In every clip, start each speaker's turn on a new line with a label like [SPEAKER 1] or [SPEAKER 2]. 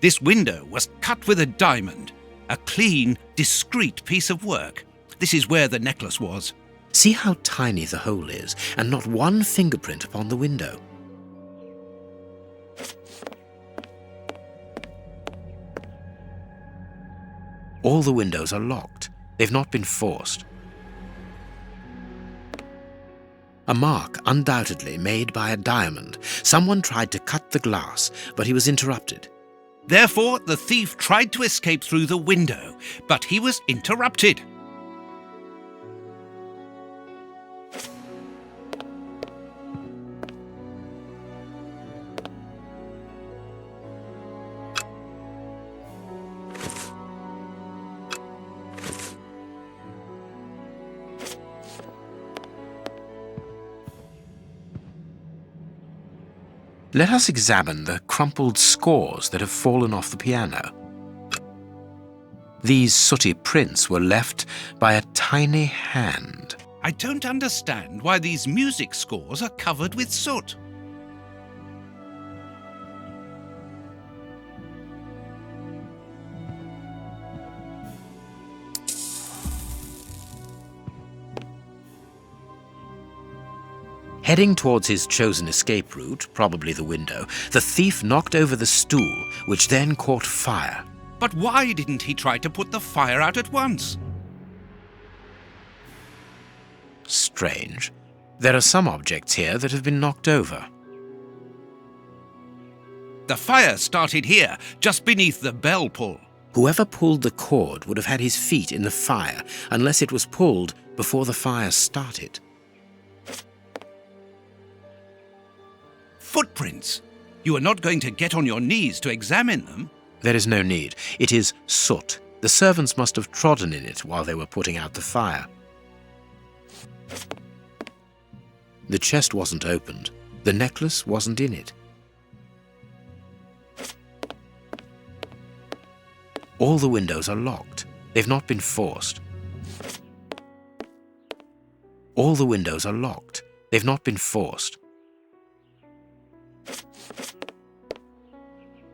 [SPEAKER 1] This window was cut with a diamond. A clean, discreet piece of work. This is where the necklace was.
[SPEAKER 2] See how tiny the hole is, and not one fingerprint upon the window. All the windows are locked. They've not been forced. A mark undoubtedly made by a diamond. Someone tried to cut the glass, but he was interrupted.
[SPEAKER 1] Therefore, the thief tried to escape through the window, but he was interrupted.
[SPEAKER 2] Let us examine the crumpled scores that have fallen off the piano. These sooty prints were left by a tiny hand.
[SPEAKER 1] I don't understand why these music scores are covered with soot.
[SPEAKER 2] Heading towards his chosen escape route, probably the window, the thief knocked over the stool, which then caught fire.
[SPEAKER 1] But why didn't he try to put the fire out at once?
[SPEAKER 2] Strange. There are some objects here that have been knocked over.
[SPEAKER 1] The fire started here, just beneath the bell pull.
[SPEAKER 2] Whoever pulled the cord would have had his feet in the fire, unless it was pulled before the fire started.
[SPEAKER 1] Footprints. You are not going to get on your knees to examine them.
[SPEAKER 2] There is no need. It is soot. The servants must have trodden in it while they were putting out the fire. The chest wasn't opened. The necklace wasn't in it. All the windows are locked. They've not been forced. All the windows are locked. They've not been forced.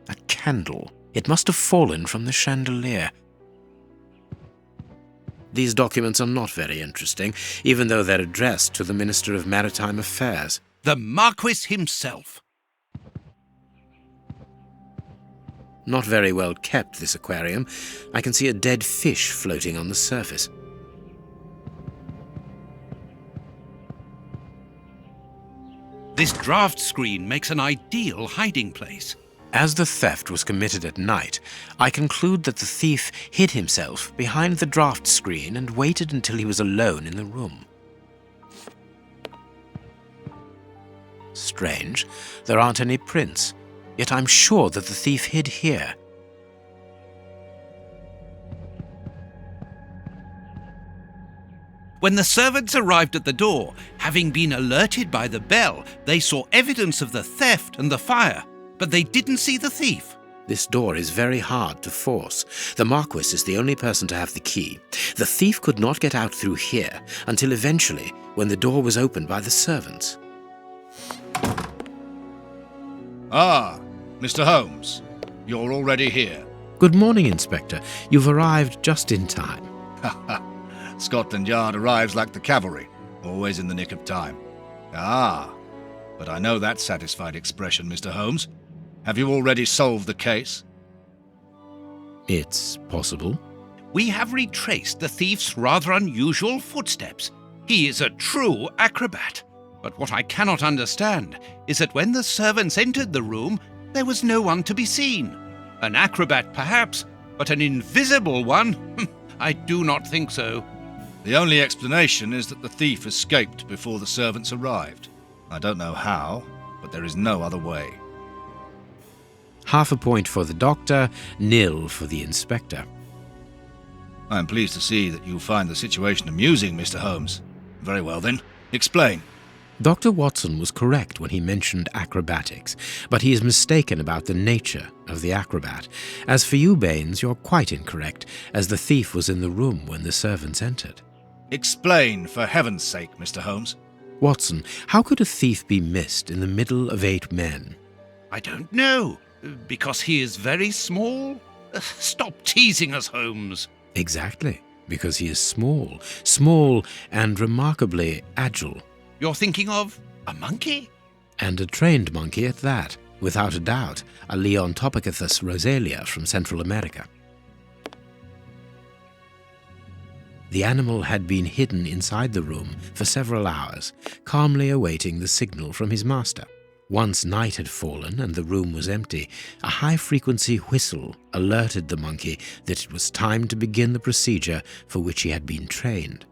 [SPEAKER 2] A candle. It must have fallen from the chandelier. These documents are not very interesting, even though they're addressed to the Minister of Maritime Affairs.
[SPEAKER 1] The Marquis himself.
[SPEAKER 2] Not very well kept, this aquarium. I can see a dead fish floating on the surface.
[SPEAKER 1] This draft screen makes an ideal hiding place.
[SPEAKER 2] As the theft was committed at night, I conclude that the thief hid himself behind the draft screen and waited until he was alone in the room. Strange, there aren't any prints, yet I'm sure that the thief hid here.
[SPEAKER 1] When the servants arrived at the door, having been alerted by the bell, they saw evidence of the theft and the fire, but they didn't see the thief.
[SPEAKER 2] This door is very hard to force. The Marquis is the only person to have the key. The thief could not get out through here until eventually, when the door was opened by the servants.
[SPEAKER 3] Ah, Mr. Holmes, you're already here.
[SPEAKER 2] Good morning, Inspector. You've arrived just in time.
[SPEAKER 3] Scotland Yard arrives like the cavalry, always in the nick of time. Ah, but I know that satisfied expression, Mr. Holmes. Have you already solved the case?
[SPEAKER 2] It's possible.
[SPEAKER 1] We have retraced the thief's rather unusual footsteps. He is a true acrobat. But what I cannot understand is that when the servants entered the room, there was no one to be seen. An acrobat, perhaps, but an invisible one? I do not think so.
[SPEAKER 3] The only explanation is that the thief escaped before the servants arrived. I don't know how, but there is no other way.
[SPEAKER 2] Half a point for the doctor, nil for the inspector.
[SPEAKER 3] I am pleased to see that you find the situation amusing, Mr. Holmes. Very well then, explain.
[SPEAKER 2] Dr. Watson was correct when he mentioned acrobatics, but he is mistaken about the nature of the acrobat. As for you, Baines, you're quite incorrect, as the thief was in the room when the servants entered.
[SPEAKER 3] Explain, for heaven's sake, Mr. Holmes.
[SPEAKER 2] Watson, how could a thief be missed in the middle of 8 men?
[SPEAKER 1] I don't know. Because he is very small? Stop teasing us, Holmes.
[SPEAKER 2] Exactly, because he is small and remarkably agile.
[SPEAKER 1] You're thinking of a monkey?
[SPEAKER 2] And a trained monkey at that, without a doubt, a Leontopithecus rosalia from Central America. The animal had been hidden inside the room for several hours, calmly awaiting the signal from his master. Once night had fallen and the room was empty, a high-frequency whistle alerted the monkey that it was time to begin the procedure for which he had been trained.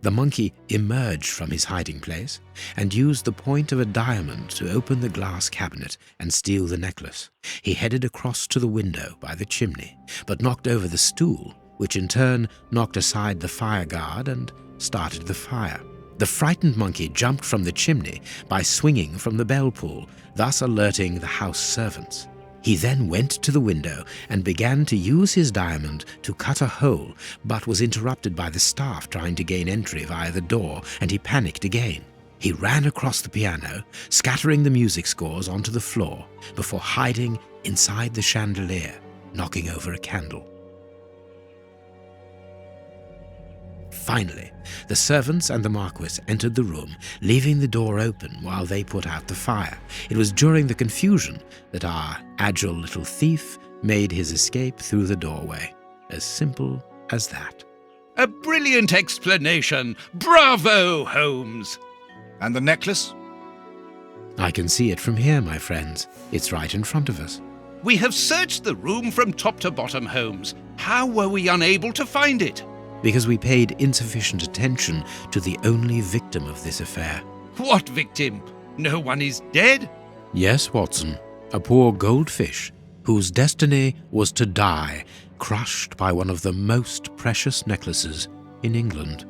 [SPEAKER 2] The monkey emerged from his hiding place and used the point of a diamond to open the glass cabinet and steal the necklace. He headed across to the window by the chimney, but knocked over the stool, which in turn knocked aside the fire guard and started the fire. The frightened monkey jumped from the chimney by swinging from the bell pull, thus alerting the house servants. He then went to the window and began to use his diamond to cut a hole, but was interrupted by the staff trying to gain entry via the door, and he panicked again. He ran across the piano, scattering the music scores onto the floor, before hiding inside the chandelier, knocking over a candle. Finally, the servants and the Marquis entered the room, leaving the door open while they put out the fire. It was during the confusion that our agile little thief made his escape through the doorway. As simple as that.
[SPEAKER 1] A brilliant explanation! Bravo, Holmes!
[SPEAKER 3] And the necklace?
[SPEAKER 2] I can see it from here, my friends. It's right in front of us.
[SPEAKER 1] We have searched the room from top to bottom, Holmes. How were we unable to find it?
[SPEAKER 2] Because we paid insufficient attention to the only victim of this affair.
[SPEAKER 1] What victim? No one is dead?
[SPEAKER 2] Yes, Watson, a poor goldfish whose destiny was to die, crushed by one of the most precious necklaces in England.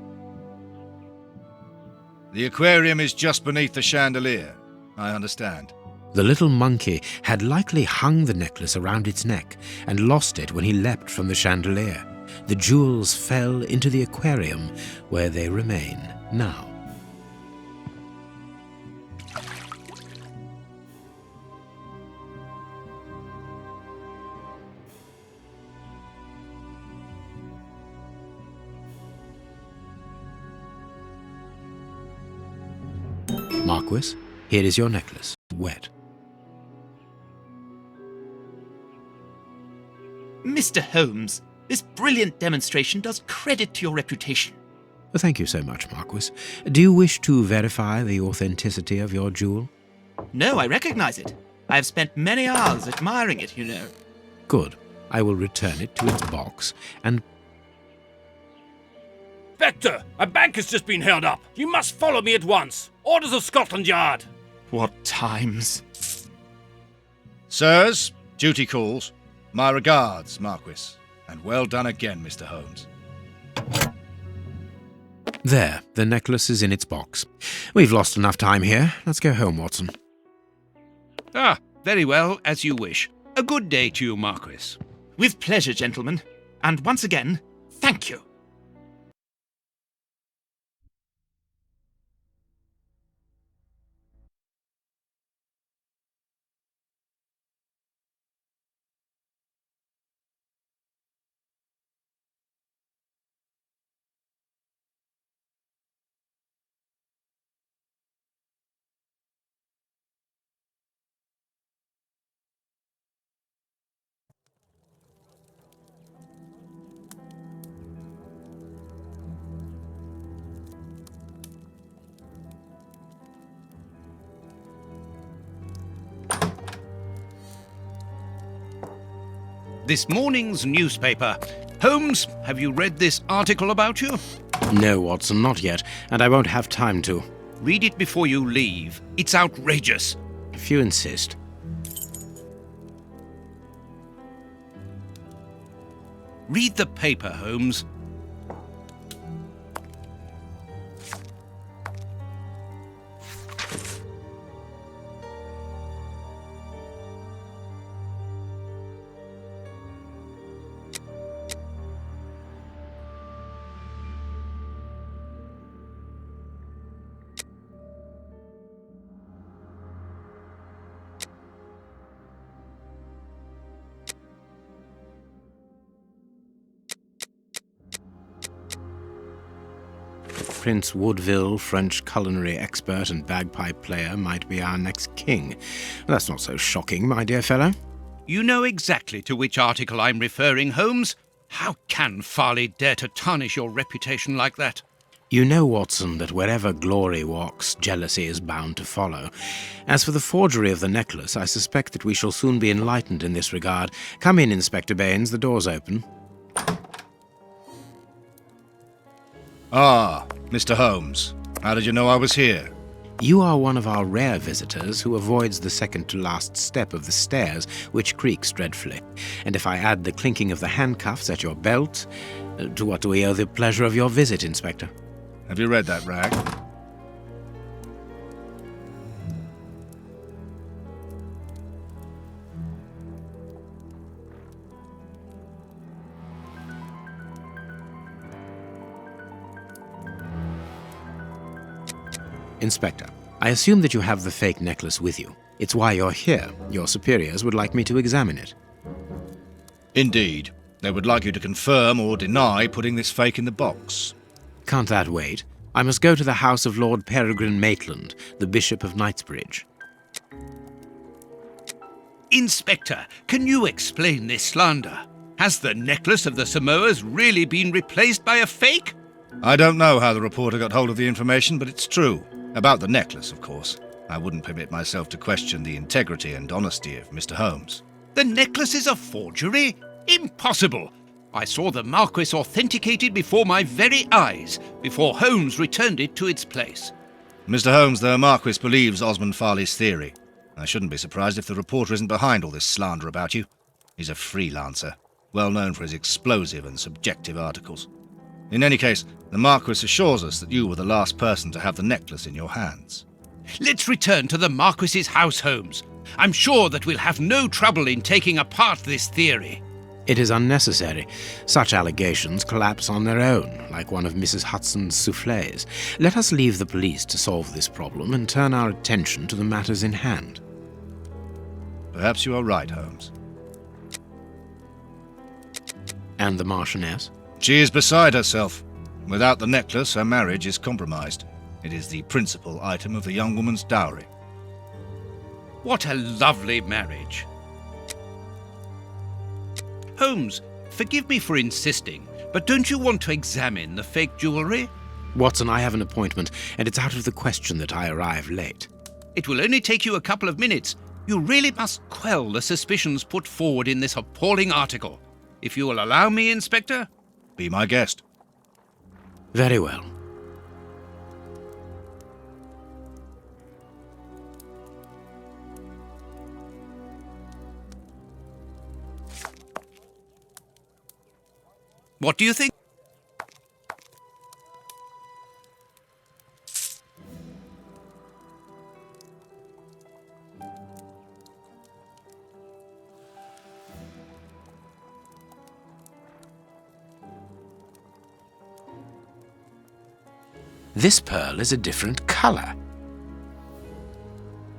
[SPEAKER 3] The aquarium is just beneath the chandelier. I understand.
[SPEAKER 2] The little monkey had likely hung the necklace around its neck and lost it when he leapt from the chandelier. The jewels fell into the aquarium, where they remain now. Marquis, here is your necklace, wet.
[SPEAKER 4] Mr. Holmes, this brilliant demonstration does credit to your reputation.
[SPEAKER 2] Thank you so much, Marquis. Do you wish to verify the authenticity of your jewel?
[SPEAKER 4] No, I recognize it. I have spent many hours admiring it, you know.
[SPEAKER 2] Good. I will return it to its box and...
[SPEAKER 5] Inspector, a bank has just been held up. You must follow me at once. Orders of Scotland Yard.
[SPEAKER 4] What times?
[SPEAKER 3] Sirs, duty calls. My regards, Marquis. And well done again, Mr. Holmes.
[SPEAKER 2] There, the necklace is in its box. We've lost enough time here. Let's go home, Watson.
[SPEAKER 1] Ah, very well, as you wish. A good day to you, Marquis.
[SPEAKER 4] With pleasure, gentlemen. And once again, thank you.
[SPEAKER 1] This morning's newspaper. Holmes, have you read this article about you?
[SPEAKER 2] No, Watson, not yet, and I won't have time to.
[SPEAKER 1] Read it before you leave. It's outrageous.
[SPEAKER 2] If you insist.
[SPEAKER 1] Read the paper, Holmes.
[SPEAKER 2] Prince Woodville, French culinary expert and bagpipe player, might be our next king. That's not so shocking, my dear fellow.
[SPEAKER 1] You know exactly to which article I'm referring, Holmes. How can Farley dare to tarnish your reputation like that?
[SPEAKER 2] You know, Watson, that wherever glory walks, jealousy is bound to follow. As for the forgery of the necklace, I suspect that we shall soon be enlightened in this regard. Come in, Inspector Baines, the door's open.
[SPEAKER 3] Ah, Mr. Holmes. How did you know I was here?
[SPEAKER 2] You are one of our rare visitors who avoids the second-to-last step of the stairs, which creaks dreadfully. And if I add the clinking of the handcuffs at your belt, to what do we owe the pleasure of your visit, Inspector?
[SPEAKER 3] Have you read that rag?
[SPEAKER 2] Inspector, I assume that you have the fake necklace with you. It's why you're here. Your superiors would like me to examine it.
[SPEAKER 3] Indeed. They would like you to confirm or deny putting this fake in the box.
[SPEAKER 2] Can't that wait? I must go to the house of Lord Peregrine Maitland, the Bishop of Knightsbridge.
[SPEAKER 1] Inspector, can you explain this slander? Has the necklace of the Samoas really been replaced by a fake?
[SPEAKER 3] I don't know how the reporter got hold of the information, but it's true. About the necklace, of course. I wouldn't permit myself to question the integrity and honesty of Mr. Holmes.
[SPEAKER 1] The necklace is a forgery? Impossible! I saw the Marquis authenticated before my very eyes, before Holmes returned it to its place.
[SPEAKER 3] Mr. Holmes, the Marquis believes Osmond Farley's theory. I shouldn't be surprised if the reporter isn't behind all this slander about you. He's a freelancer, well known for his explosive and subjective articles. In any case, the Marquis assures us that you were the last person to have the necklace in your hands.
[SPEAKER 1] Let's return to the Marquis's house, Holmes. I'm sure that we'll have no trouble in taking apart this theory.
[SPEAKER 2] It is unnecessary. Such allegations collapse on their own, like one of Mrs. Hudson's soufflés. Let us leave the police to solve this problem and turn our attention to the matters in hand.
[SPEAKER 3] Perhaps you are right, Holmes.
[SPEAKER 2] And the Marchioness?
[SPEAKER 3] She is beside herself. Without the necklace, her marriage is compromised. It is the principal item of the young woman's dowry.
[SPEAKER 1] What a lovely marriage. Holmes, forgive me for insisting, but don't you want to examine the fake jewellery?
[SPEAKER 2] Watson, I have an appointment, and it's out of the question that I arrive late.
[SPEAKER 1] It will only take you a couple of minutes. You really must quell the suspicions put forward in this appalling article. If you will allow me, Inspector?
[SPEAKER 3] Be my guest.
[SPEAKER 2] Very well.
[SPEAKER 1] What do you think?
[SPEAKER 2] This pearl is a different color.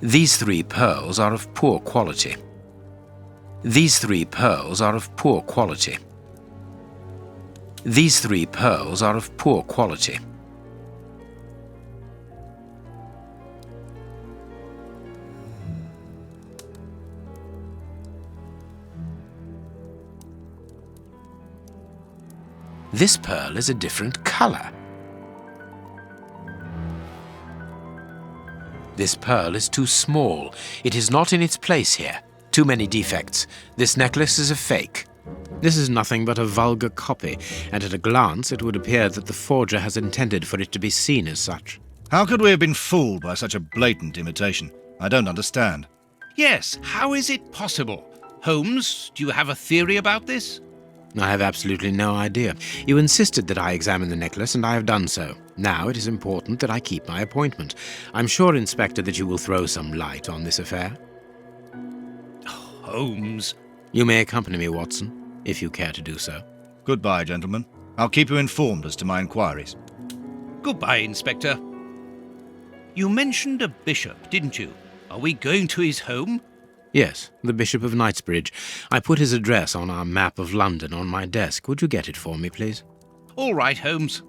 [SPEAKER 2] These 3 pearls are of poor quality. These 3 pearls are of poor quality. These 3 pearls are of poor quality. This pearl is a different color. This pearl is too small. It is not in its place here. Too many defects. This necklace is a fake. This is nothing but a vulgar copy, and at a glance it would appear that the forger has intended for it to be seen as such.
[SPEAKER 3] How could we have been fooled by such a blatant imitation? I don't understand.
[SPEAKER 1] Yes, how is it possible? Holmes, do you have a theory about this?
[SPEAKER 2] I have absolutely no idea. You insisted that I examine the necklace, and I have done so. Now it is important that I keep my appointment. I'm sure, Inspector, that you will throw some light on this affair.
[SPEAKER 1] Holmes.
[SPEAKER 2] You may accompany me, Watson, if you care to do so.
[SPEAKER 3] Goodbye, gentlemen. I'll keep you informed as to my inquiries.
[SPEAKER 1] Goodbye, Inspector. You mentioned a bishop, didn't you? Are we going to his home?
[SPEAKER 2] Yes, the Bishop of Knightsbridge. I put his address on our map of London on my desk. Would you get it for me, please?
[SPEAKER 1] All right, Holmes.